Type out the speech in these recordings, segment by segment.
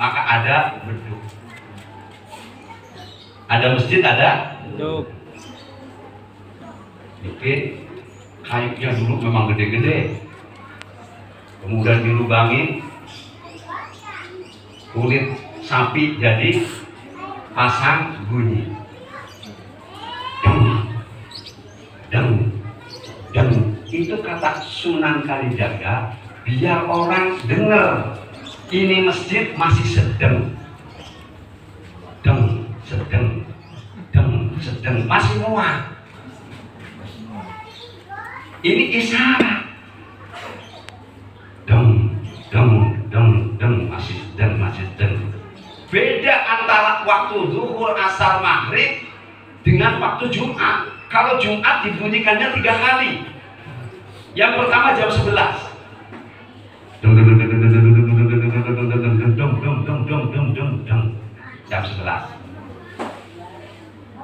maka ada beduk. Ada masjid, ada beduk. Bikin kayunya dulu memang gede-gede, kemudian dilubangi kulit sapi jadi pasang bunyi deng deng. Itu kata Sunan Kalijaga biar orang dengar ini masjid masih sedang deng sedang deng sedang, masih muat. Ini isyarat deng deng deng deng, masih sedang masih sedang. Beda antara waktu zuhur, asar, maghrib dengan waktu Jumat. Kalau Jumat dibunyikannya 3 kali. Yang pertama jam 11. Jam 11.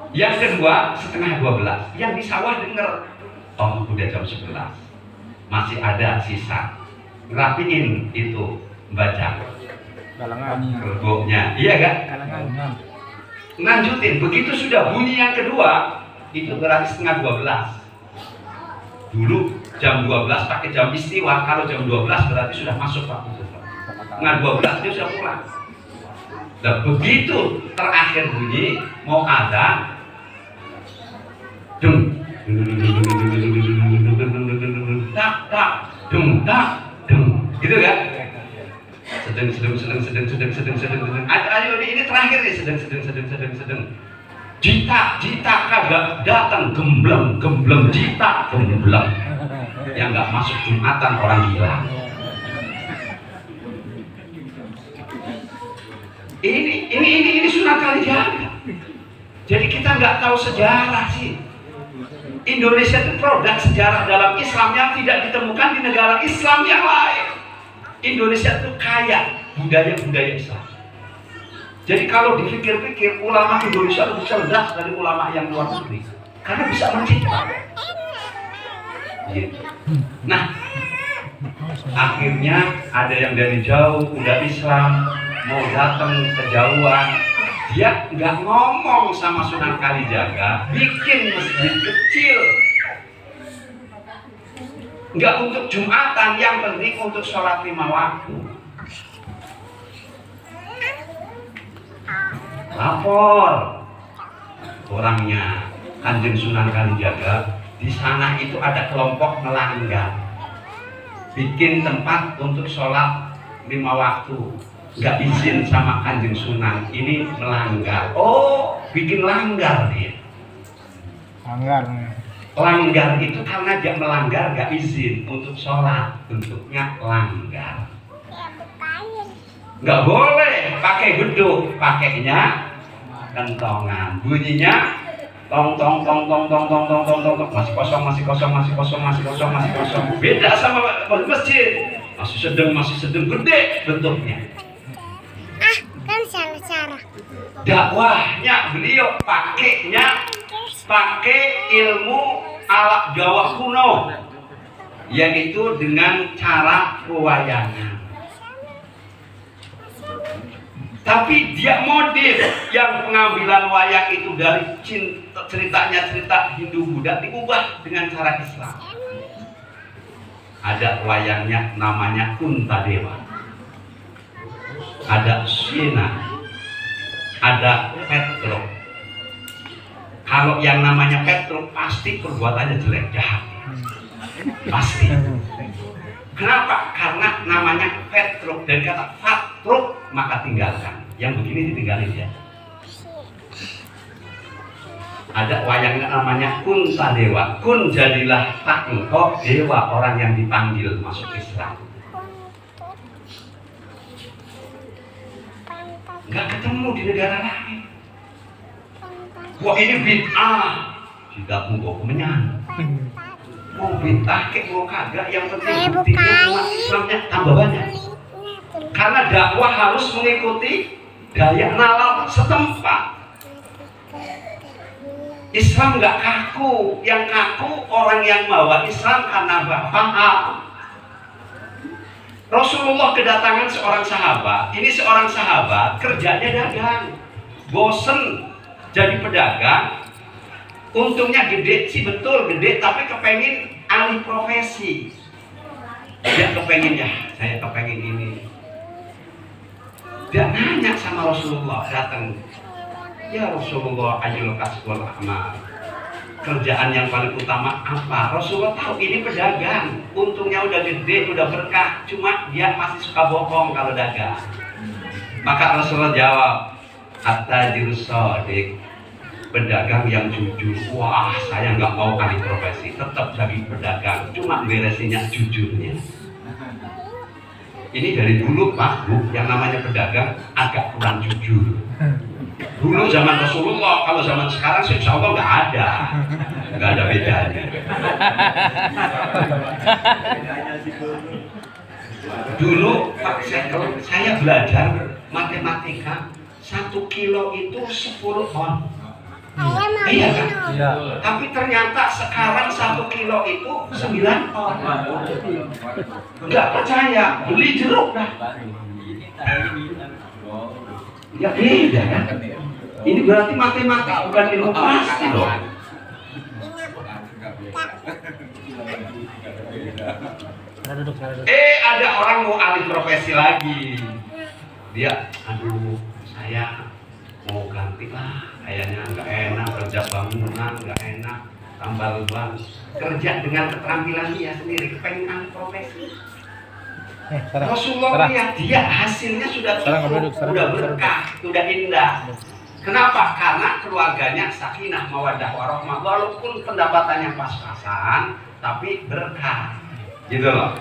Yang kedua setengah 12. Yang di sawah denger, oh udah jam 11. Masih ada sisa. Rapiin itu baca kerboknya, iya kan? Lanjutin, begitu sudah bunyi yang kedua, itu berarti setengah 12. Dulu jam 12 pakai jam istiwa, kalau jam 12 berarti sudah masuk waktu zuhur. Setengah 12 dia sudah pulang. Dan begitu terakhir bunyi mau ada deng tak tak deng tak deng, gitu kan? Sedang. Ayo ini terakhir nih, sedang. Jita kagak datang, gembleng jita gembleng. Yang nggak masuk Jumatan orang gila. Ini Sunan Kalijaga. Jadi kita nggak tahu sejarah sih. Indonesia itu produk sejarah dalam Islam yang tidak ditemukan di negara Islam yang lain. Indonesia itu kaya budaya Islam. Jadi kalau dipikir-pikir, ulama Indonesia lebih cerdas dari ulama yang luar negeri, karena bisa mencipta. Gitu. Nah, akhirnya ada yang dari jauh udah Islam mau datang kejauhan, dia nggak ngomong sama Sunan Kalijaga, bikin masjid kecil. Nggak untuk Jumatan, yang penting untuk sholat 5 waktu. Lapor orangnya Kanjeng Sunan Kalijaga, di sana itu ada kelompok melanggar, bikin tempat untuk sholat 5 waktu, nggak izin sama Kanjeng Sunan, ini melanggar. Oh, bikin langgar dia. Langgar itu karena dia melanggar, nggak izin untuk sholat, bentuknya langgar. Nggak boleh pakai beduk, pakainya kentongan, bunyinya tong tong tong tong tong tong tong tong tong, masih kosong. Beda sama masjid, masih sedang gede bentuknya. Kan salah. Dakwahnya beliau pakai ilmu ala Jawa kuno, yaitu dengan cara pewayangan. Tapi dia modif yang pengambilan wayang itu dari cerita Hindu Buddha diubah dengan cara Islam. Ada wayangnya namanya Kuntadewa, ada Sina, ada Petruk. Kalau yang namanya Petruk pasti perbuatannya jelek, jahat, pasti. Kenapa? Karena namanya Petruk, dari kata fatruk maka tinggalkan. Yang begini ditinggalin ya. Ada wayangnya namanya Kuntadewa. Kun jadilah tak engkau, dewa orang yang dipanggil masuk Islam. Nggak ketemu di negara lain. Wah ini bid'ah, tidak mau kemenyan. Mau bid'ah kek mau kagak, yang penting buktinya umat Islamnya tambah banyak. Karena dakwah harus mengikuti daya nalar setempat. Islam nggak kaku, yang kaku orang yang bawa Islam karena paham. Rasulullah kedatangan seorang sahabat. Ini seorang sahabat kerjanya dagang, bosen jadi pedagang. Untungnya gede sih, betul gede, tapi kepengen alih profesi. Dia kepengen, ya saya kepengen ini. Dia nanya sama Rasulullah, datang, ya Rasulullah, ajul kasbul amal, kerjaan yang paling utama apa? Rasulullah tahu ini pedagang, untungnya udah gede, udah berkah, cuma dia masih suka bohong kalau dagang. Maka Rasulullah jawab, at-tajirus shadiq, pedagang yang jujur. Wah, saya nggak mau alih profesi, tetap jadi pedagang, cuma beresinnya jujurnya. Ini dari dulu Pak Bu, yang namanya pedagang agak kurang jujur. Dulu zaman Rasulullah, kalau zaman sekarang sih insya Allah nggak ada bedanya. Dulu Pak saya belajar matematika, 1 kilo itu 10 ton. Iya kan? Iya. Tapi ternyata sekarang 1 kilo itu 9 ton. Nggak percaya, beli jeruk dah. Ya beda kan? Ini berarti matematika bukan ilmu pasti loh. Ada orang mau alih profesi lagi. Dia, aduh, saya mau ganti lah. Kayaknya nggak enak kerja bangunan, nggak enak tambal ban. Kerja dengan keterampilan dia sendiri, kepengen alih profesi. Rasulullah lihat dia hasilnya sudah cukup, sudah berkah, sudah indah. Kenapa? Karena keluarganya sakinah, mawaddah, warahmah. Walaupun pendapatannya pas-pasan, tapi berkah, gitu loh.